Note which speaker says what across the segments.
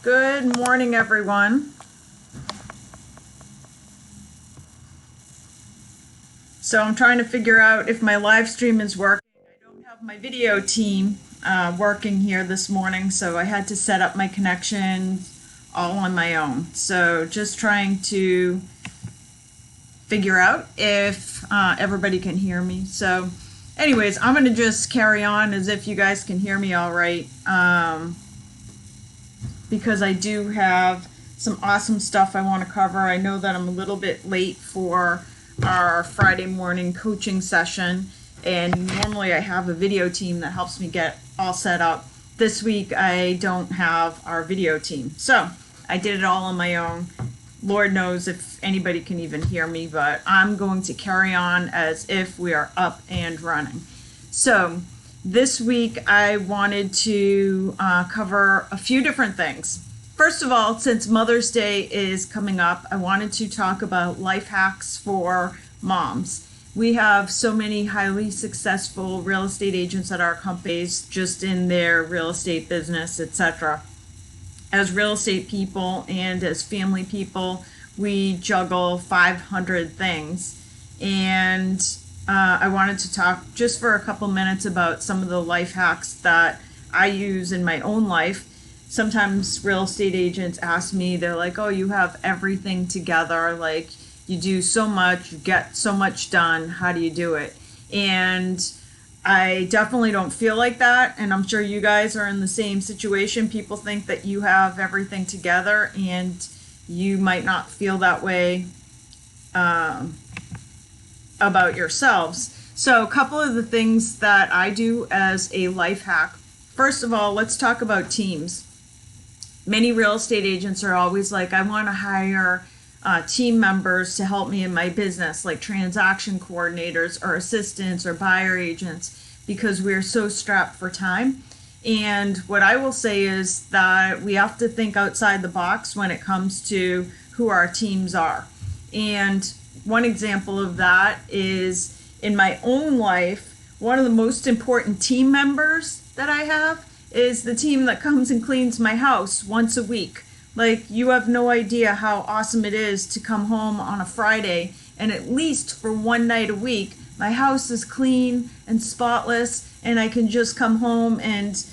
Speaker 1: Good morning, everyone. So I'm trying to figure out if my live stream is working. I don't have my video team working here this morning, so I had to set up my connection all on my own. So just trying to figure out if everybody can hear me. So anyways, I'm going to just carry on as if you guys can hear me all right. Because I do have some awesome stuff I want to cover. I know that I'm a little bit late for our Friday morning coaching session, and normally I have a video team that helps me get all set up. This week I don't have our video team, so I did it all on my own. Lord knows if anybody can even hear me, but I'm going to carry on as if we are up and running. So this week I wanted to cover a few different things. First of all, since Mother's Day is coming up, I wanted to talk about life hacks for moms. We have so many highly successful real estate agents at our companies, just in their real estate business, etc. As real estate people and as family people, we juggle 500 things. And I wanted to talk just for a couple minutes about some of the life hacks that I use in my own life. Sometimes real estate agents ask me, they're like, oh, you have everything together. Like, you do so much, you get so much done. How do you do it? And I definitely don't feel like that. And I'm sure you guys are in the same situation. People think that you have everything together, and you might not feel that way about yourselves. So a couple of the things that I do as a life hack. First of all, let's talk about teams. Many real estate agents are always like, I want to hire team members to help me in my business, like transaction coordinators or assistants or buyer agents, because we're so strapped for time. And what I will say is that we have to think outside the box when it comes to who our teams are. And one example of that is in my own life, one of the most important team members that I have is the team that comes and cleans my house once a week. Like, you have no idea how awesome it is to come home on a Friday and at least for one night a week, my house is clean and spotless, and I can just come home and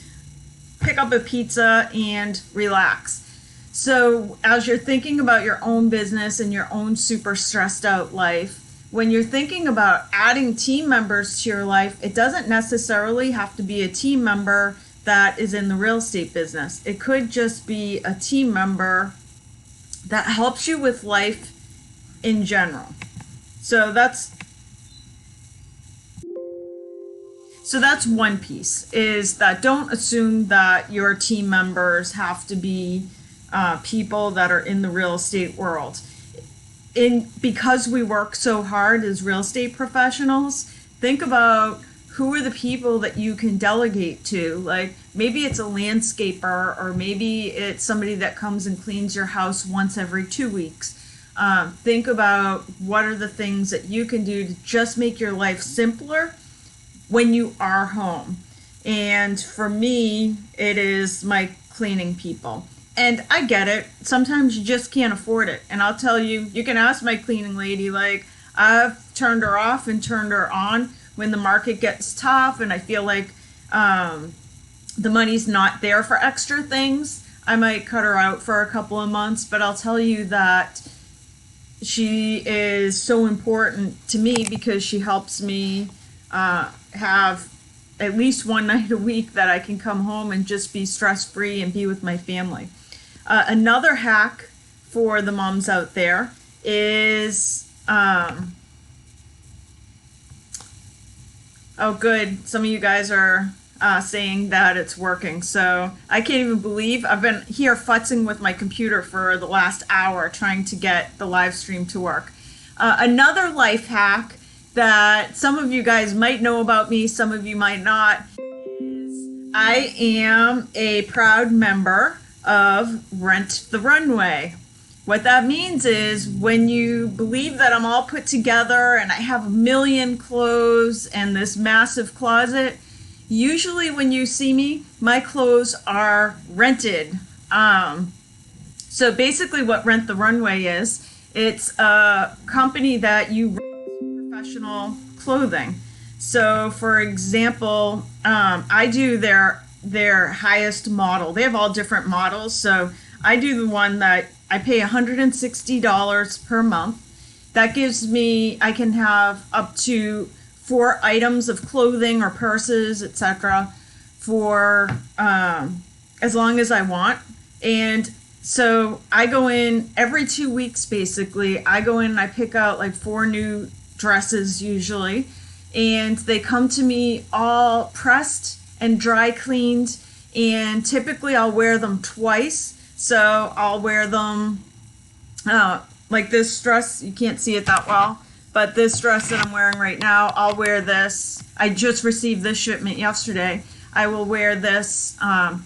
Speaker 1: pick up a pizza and relax. So as you're thinking about your own business and your own super stressed out life, when you're thinking about adding team members to your life, it doesn't necessarily have to be a team member that is in the real estate business. It could just be a team member that helps you with life in general. So that's one piece, is that don't assume that your team members have to be people that are in the real estate world. Because we work so hard as real estate professionals, think about who are the people that you can delegate to. Like, maybe it's a landscaper, or maybe it's somebody that comes and cleans your house once every 2 weeks. Think about what are the things that you can do to just make your life simpler when you are home. And for me, it is my cleaning people. And I get it. Sometimes you just can't afford it. And I'll tell you, you can ask my cleaning lady, like, I've turned her off and turned her on when the market gets tough and I feel like the money's not there for extra things. I might cut her out for a couple of months, but I'll tell you that she is so important to me because she helps me have at least one night a week that I can come home and just be stress-free and be with my family. Another hack for the moms out there is, oh good, some of you guys are saying that it's working. So I can't even believe I've been here futzing with my computer for the last hour trying to get the live stream to work. Another life hack that some of you guys might know about me, some of you might not, is I am a proud member of Rent the Runway. What that means is when you believe that I'm all put together and I have a million clothes and this massive closet, usually when you see me, my clothes are rented. So basically what Rent the Runway is, it's a company that you rent professional clothing. So for example, I do their highest model. They have all different models. So I do the one that I pay $160 per month. That gives me, I can have up to 4 items of clothing or purses, etc., for as long as I want. And so I go in every 2 weeks, basically. I go in and I pick out like 4 new dresses usually. And they come to me all pressed and dry cleaned. And typically I'll wear them twice. So I'll wear them like this dress. You can't see it that well. But this dress that I'm wearing right now, I'll wear this. I just received this shipment yesterday. I will wear this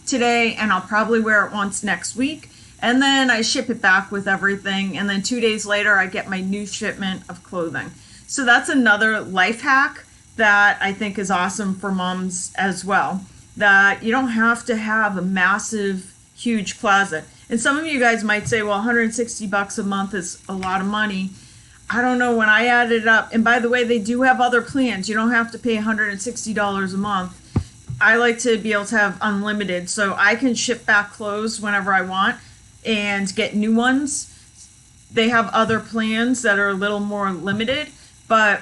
Speaker 1: today, and I'll probably wear it once next week. And then I ship it back with everything. And then 2 days later, I get my new shipment of clothing. So that's another life hack that I think is awesome for moms as well. That you don't have to have a massive, huge closet. And some of you guys might say, well, $160 a month is a lot of money. I don't know, when I add it up, and by the way, they do have other plans. You don't have to pay $160 a month. I like to be able to have unlimited, so I can ship back clothes whenever I want and get new ones. They have other plans that are a little more limited, but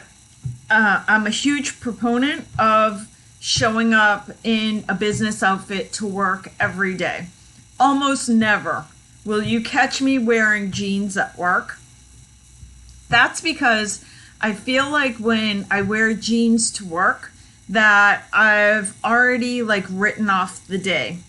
Speaker 1: I'm a huge proponent of showing up in a business outfit to work every day. Almost never will you catch me wearing jeans at work. That's because I feel like when I wear jeans to work that I've already like written off the day.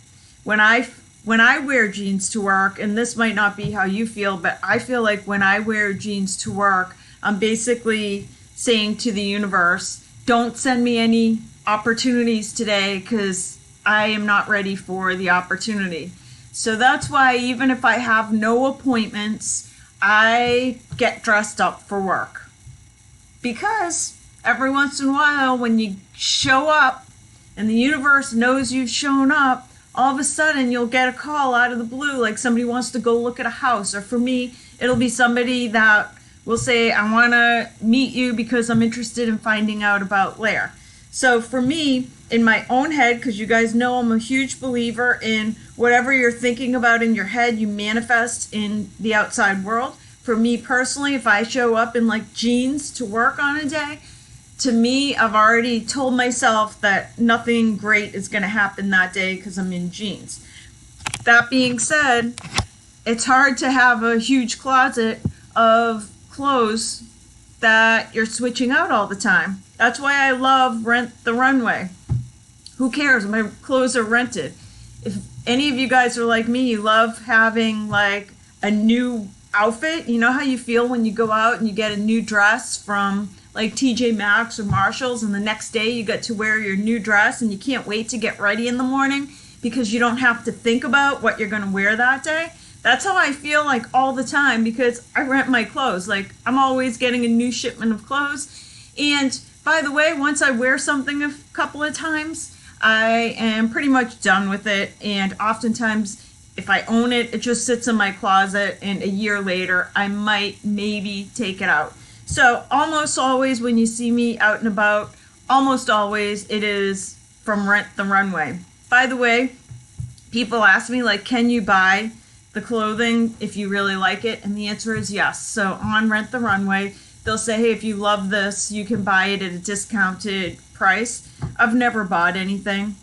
Speaker 1: When I wear jeans to work, and this might not be how you feel, but I feel like when I wear jeans to work, I'm basically saying to the universe, don't send me any opportunities today because I am not ready for the opportunity. So that's why even if I have no appointments, I get dressed up for work, because every once in a while when you show up and the universe knows you've shown up, all of a sudden you'll get a call out of the blue, like somebody wants to go look at a house. Or for me, it'll be somebody that will say, I want to meet you because I'm interested in finding out about Lair. So for me, in my own head, because you guys know I'm a huge believer in whatever you're thinking about in your head, you manifest in the outside world. For me personally, if I show up in like jeans to work on a day, to me, I've already told myself that nothing great is going to happen that day because I'm in jeans. That being said, it's hard to have a huge closet of clothes that you're switching out all the time. That's why I love Rent the Runway. Who cares? My clothes are rented. If any of you guys are like me, you love having like a new outfit. You know how you feel when you go out and you get a new dress from like TJ Maxx or Marshalls, and the next day you get to wear your new dress and you can't wait to get ready in the morning because you don't have to think about what you're going to wear that day? That's how I feel like all the time because I rent my clothes. Like I'm always getting a new shipment of clothes. And by the way, once I wear something a couple of times, I am pretty much done with it. And oftentimes, if I own it, it just sits in my closet, and a year later, I might maybe take it out. So almost always when you see me out and about, almost always it is from Rent the Runway. By the way, people ask me, like, can you buy the clothing if you really like it? And the answer is yes. So on Rent the Runway, they'll say, hey, if you love this, you can buy it at a discounted price. I've never bought anything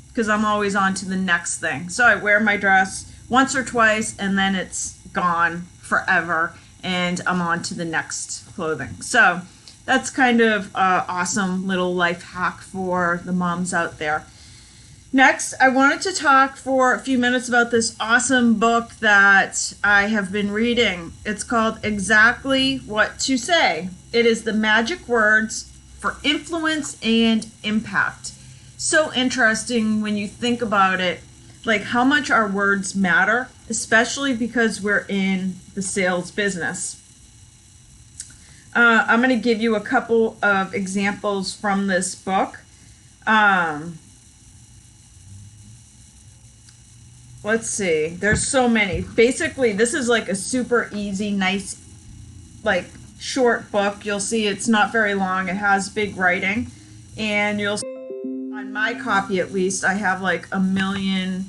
Speaker 1: because I'm always on to the next thing. So I wear my dress once or twice and then it's gone forever and I'm on to the next clothing. So that's kind of an awesome little life hack for the moms out there. Next, I wanted to talk for a few minutes about this awesome book that I have been reading. It's called Exactly What to Say. It is the magic words for influence and impact. So interesting when you think about it, like how much our words matter, especially because we're in the sales business. I'm going to give you a couple of examples from this book. let's see. There's so many. Basically, this is like a super easy, nice, like short book. You'll see it's not very long. It has big writing, and you'll see on my copy at least I have like a million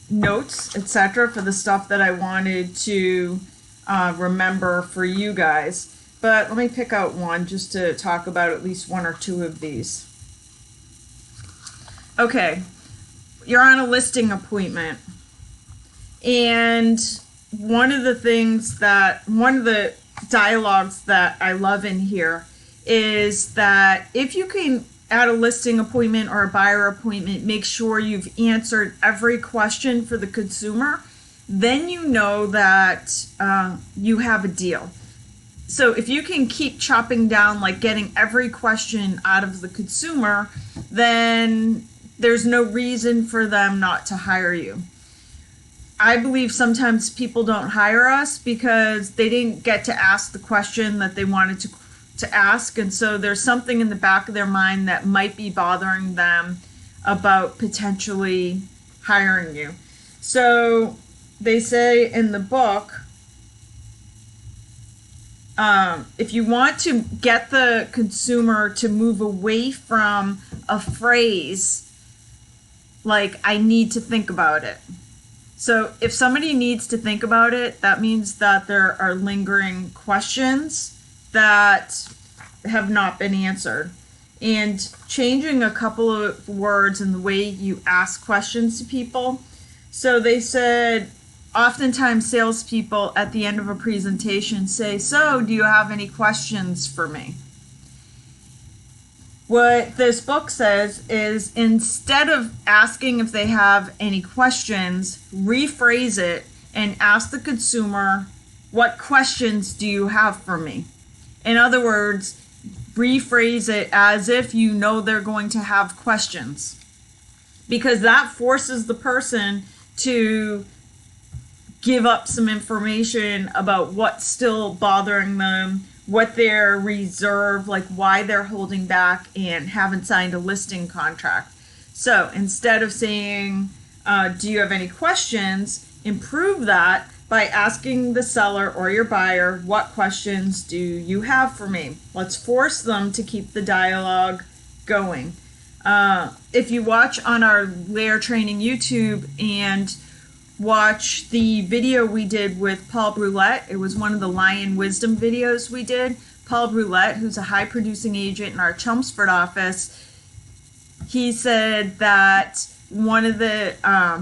Speaker 1: notes, etc., for the stuff that I wanted to remember for you guys. But let me pick out one just to talk about at least one or two of these. Okay, you're on a listing appointment, and one of the dialogues that I love in here is that if you can, at a listing appointment or a buyer appointment, make sure you've answered every question for the consumer, then you know that you have a deal. So if you can keep chopping down, like getting every question out of the consumer, then there's no reason for them not to hire you. I believe sometimes people don't hire us because they didn't get to ask the question that they wanted to ask, and so there's something in the back of their mind that might be bothering them about potentially hiring you. So they say in the book, if you want to get the consumer to move away from a phrase like, I need to think about it. So if somebody needs to think about it, that means that there are lingering questions that have not been answered. And changing a couple of words in the way you ask questions to people. So they said, oftentimes salespeople at the end of a presentation say, so do you have any questions for me? What this book says is, instead of asking if they have any questions, rephrase it and ask the consumer, what questions do you have for me? In other words, rephrase it as if you know they're going to have questions, because that forces the person to give up some information about what's still bothering them, what they're reserved, like why they're holding back and haven't signed a listing contract. So instead of saying, do you have any questions, improve that by asking the seller or your buyer, what questions do you have for me? Let's force them to keep the dialogue going. If you watch on our Layer Training YouTube and watch the video we did with Paul Brulette, it was one of the Lion Wisdom videos we did. Paul Brulette, who's a high producing agent in our Chelmsford office, he said that one of the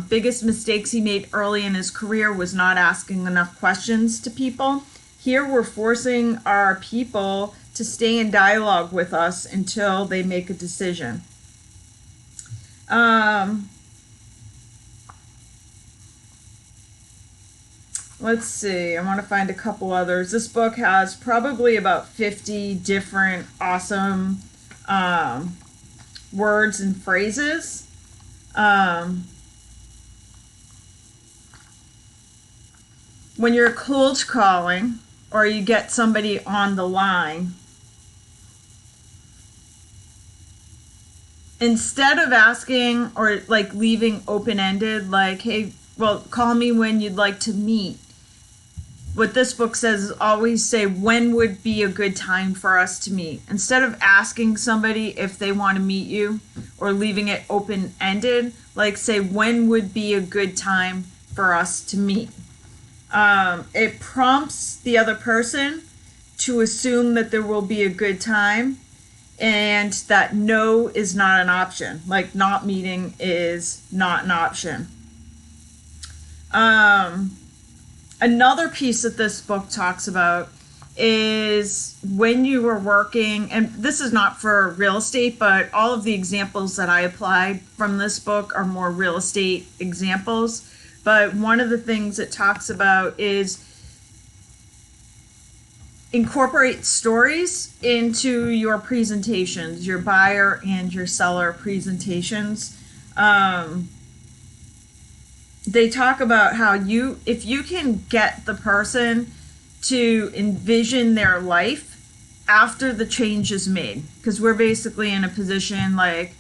Speaker 1: biggest mistakes he made early in his career was not asking enough questions to people. Here we're forcing our people to stay in dialogue with us until they make a decision. Let's see, I want to find a couple others. This book has probably about 50 different awesome words and phrases. When you're cold calling or you get somebody on the line, instead of asking or like leaving open-ended, like, hey, well, call me when you'd like to meet. What this book says is always say, when would be a good time for us to meet? Instead of asking somebody if they want to meet you or leaving it open-ended, like say, when would be a good time for us to meet? It prompts the other person to assume that there will be a good time and that no is not an option. Like not meeting is not an option. Another piece that this book talks about is when you are working, and this is not for real estate, but all of the examples that I applied from this book are more real estate examples. But one of the things it talks about is incorporate stories into your presentations, your buyer and your seller presentations. They talk about how if you can get the person to envision their life after the change is made, because we're basically in a position like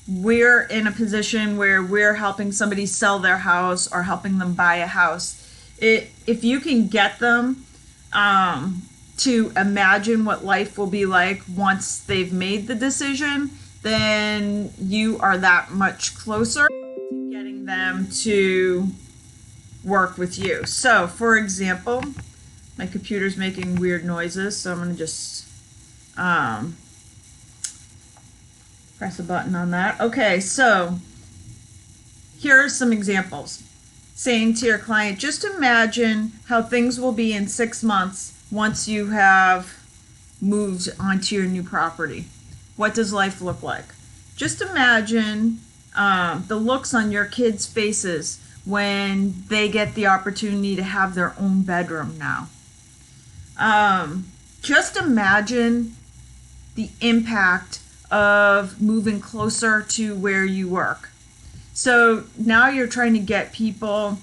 Speaker 1: we're in a position where we're helping somebody sell their house or helping them buy a house. If you can get them to imagine what life will be like once they've made the decision, then you are that much closer to getting them to work with you. So, for example, my computer's making weird noises, so I'm going to just press a button on that. Okay, so here are some examples. Saying to your client, just imagine how things will be in 6 months once you have moved onto your new property. What does life look like? Just imagine the looks on your kids' faces when they get the opportunity to have their own bedroom now. Just imagine the impact of moving closer to where you work. So now you're trying to get people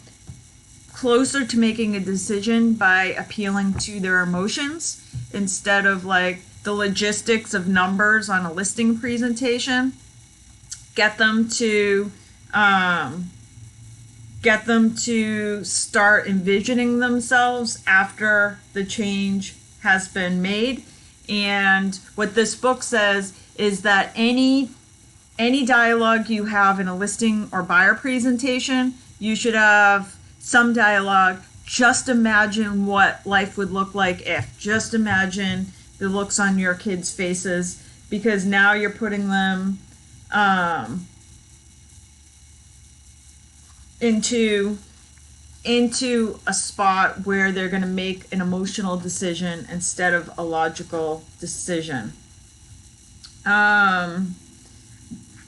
Speaker 1: closer to making a decision by appealing to their emotions instead of like the logistics of numbers on a listing presentation. Get them to start envisioning themselves after the change has been made. And what this book says is that any dialogue you have in a listing or buyer presentation, you should have some dialogue. Just imagine what life would look like if. Just imagine the looks on your kids' faces, because now you're putting them into a spot where they're going to make an emotional decision instead of a logical decision.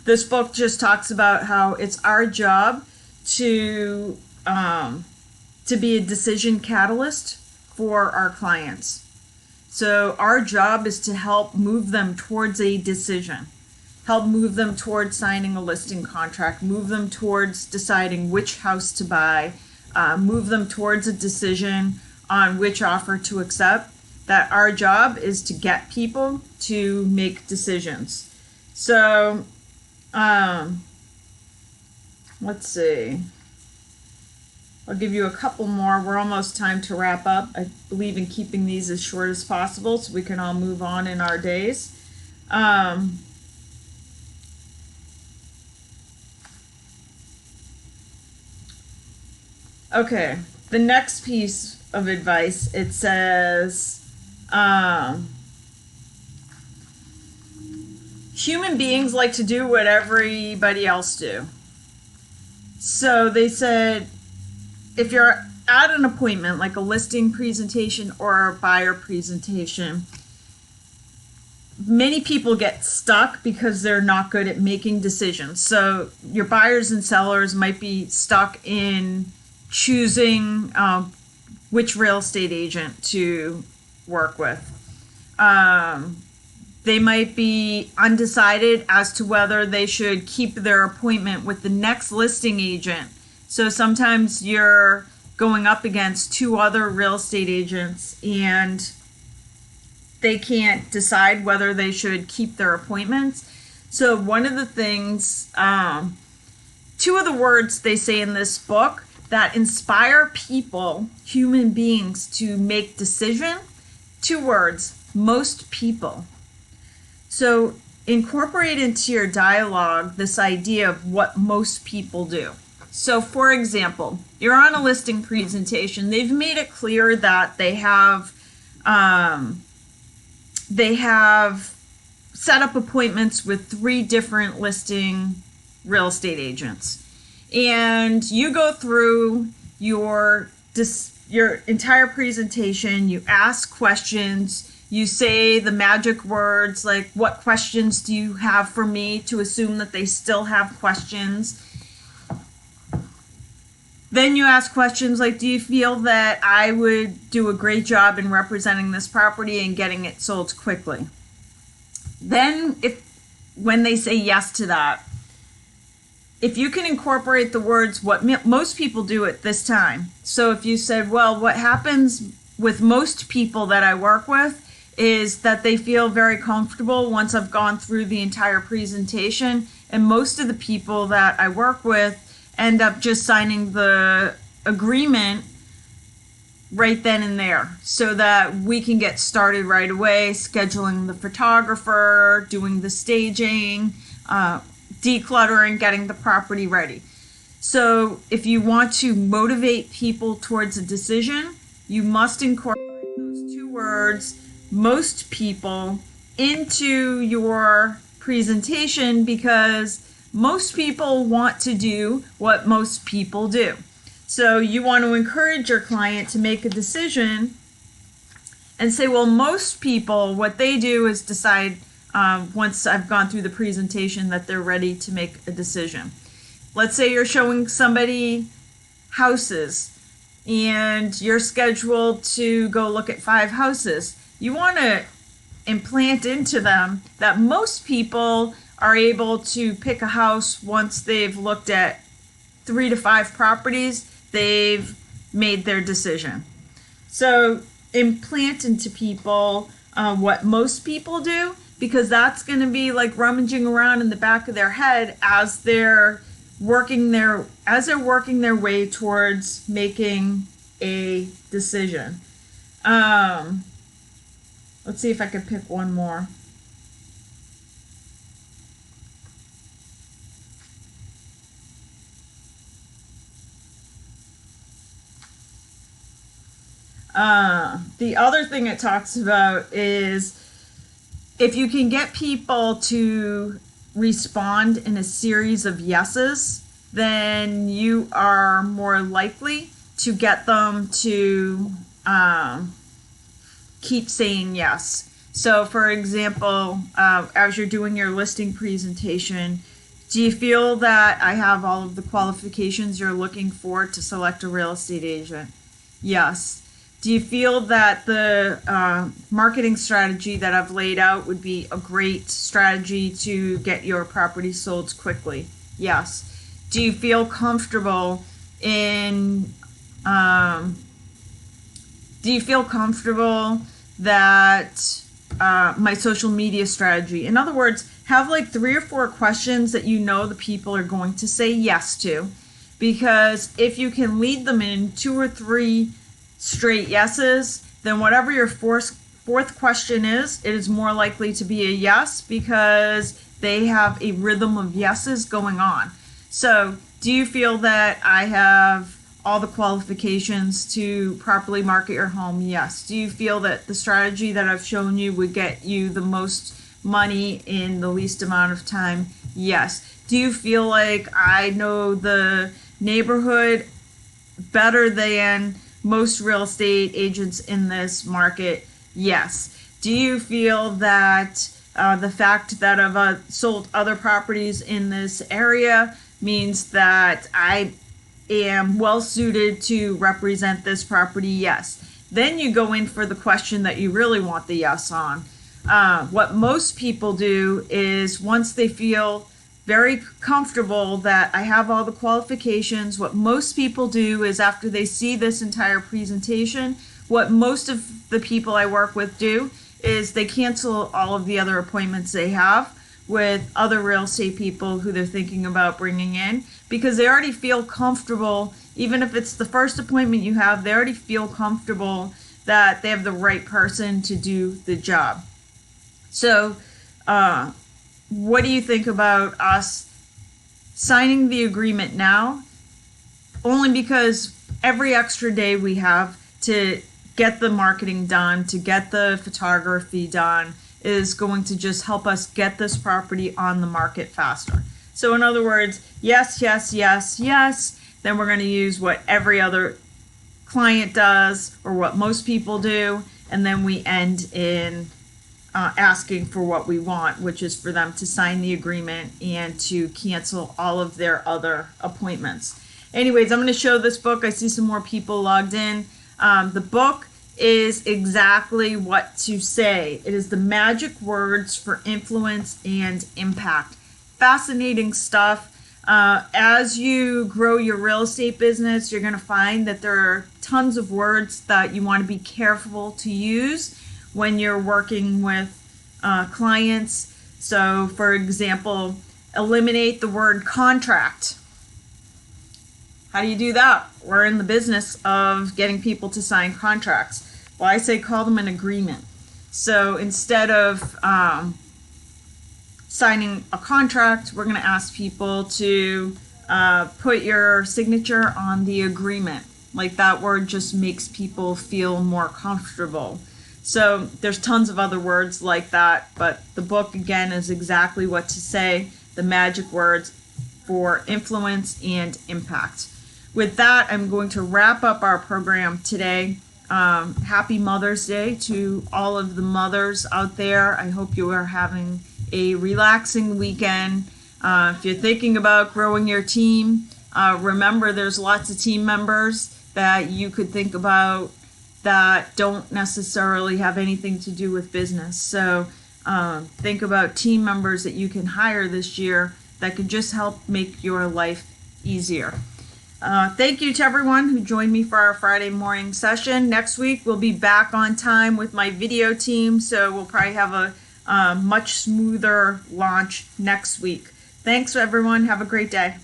Speaker 1: This book just talks about how it's our job to be a decision catalyst for our clients. So our job is to help move them towards a decision, help move them towards signing a listing contract, move them towards deciding which house to buy, move them towards a decision on which offer to accept. That our job is to get people to make decisions. So let's see. I'll give you a couple more. We're almost time to wrap up. I believe in keeping these as short as possible so we can all move on in our days. Okay, the next piece of advice, it says, human beings like to do what everybody else do. So they said, if you're at an appointment, like a listing presentation or a buyer presentation, many people get stuck because they're not good at making decisions. So your buyers and sellers might be stuck in choosing which real estate agent to work with. They might be undecided as to whether they should keep their appointment with the next listing agent. So sometimes you're going up against two other real estate agents and they can't decide whether they should keep their appointments. So one of the things, two of the words they say in this book that inspire people, human beings, to make decision, two words: most people. So incorporate into your dialogue this idea of what most people do. So for example, you're on a listing presentation. They've made it clear that they have set up appointments with 3 different listing real estate agents. And you go through your entire presentation, you ask questions, you say the magic words like, what questions do you have for me, to assume that they still have questions. Then you ask questions like, do you feel that I would do a great job in representing this property and getting it sold quickly? Then when they say yes to that, if you can incorporate the words, what most people do at this time. So if you said, well, what happens with most people that I work with is that they feel very comfortable once I've gone through the entire presentation And most of the people that I work with end up just signing the agreement right then and there so that we can get started right away, scheduling the photographer, doing the staging, decluttering, getting the property ready. So if you want to motivate people towards a decision, you must incorporate those two words, most people, into your presentation, because most people want to do what most people do. So you want to encourage your client to make a decision and say, well, most people, what they do is decide once I've gone through the presentation that they're ready to make a decision. Let's say you're showing somebody houses and you're scheduled to go look at 5 houses. You want to implant into them that most people are able to pick a house once they've looked at 3 to 5 properties. They've made their decision. So implant into people what most people do, because that's going to be like rummaging around in the back of their head as they're working their way towards making a decision. Let's see if I can pick one more. The other thing it talks about is if you can get people to respond in a series of yeses, then you are more likely to get them to keep saying yes. So for example, as you're doing your listing presentation, do you feel that I have all of the qualifications you're looking for to select a real estate agent? Yes. Do you feel that the marketing strategy that I've laid out would be a great strategy to get your property sold quickly? Yes. Do you feel comfortable in that my social media strategy? In other words, have like 3 or 4 questions that you know the people are going to say yes to, because if you can lead them in 2 or 3 straight yeses, then whatever your fourth question is, it is more likely to be a yes, because they have a rhythm of yeses going on. So, do you feel that I have all the qualifications to properly market your home? Yes. Do you feel that the strategy that I've shown you would get you the most money in the least amount of time? Yes. Do you feel like I know the neighborhood better than most real estate agents in this market? Yes. Do you feel that the fact that I've sold other properties in this area means that I am well suited to represent this property? Yes. Then you go in for the question that you really want the yes on. What most people do is, once they feel very comfortable that I have all the qualifications, what most people do is, after they see this entire presentation, what most of the people I work with do is they cancel all of the other appointments they have with other real estate people who they're thinking about bringing in, because they already feel comfortable. Even if it's the first appointment you have, they already feel comfortable that they have the right person to do the job. So, what do you think about us signing the agreement now? Only because every extra day we have to get the marketing done, to get the photography done, is going to just help us get this property on the market faster. So in other words, yes, yes, yes, yes. Then we're going to use what every other client does, or what most people do, and then we end in asking for what we want, which is for them to sign the agreement and to cancel all of their other appointments. Anyways, I'm going to show this book. I see some more people logged in. The book is exactly what to say. It is the magic words for influence and impact. Fascinating stuff. As you grow your real estate business, you're going to find that there are tons of words that you want to be careful to use when you're working with clients. So, for example, Eliminate the word contract. How do you do that? We're in the business of getting people to sign contracts. Well, I say call them an agreement. So instead of signing a contract, we're going to ask people to put your signature on the agreement. Like, that word just makes people feel more comfortable. So there's tons of other words like that, but the book, again, is exactly what to say, the magic words for influence and impact. With that, I'm going to wrap up our program today. Happy Mother's Day to all of the mothers out there. I hope you are having a relaxing weekend. If you're thinking about growing your team, remember there's lots of team members that you could think about that don't necessarily have anything to do with business. So think about team members that you can hire this year that could just help make your life easier. Thank you to everyone who joined me for our Friday morning session. Next week, we'll be back on time with my video team, so we'll probably have a much smoother launch next week. Thanks, everyone. Have a great day.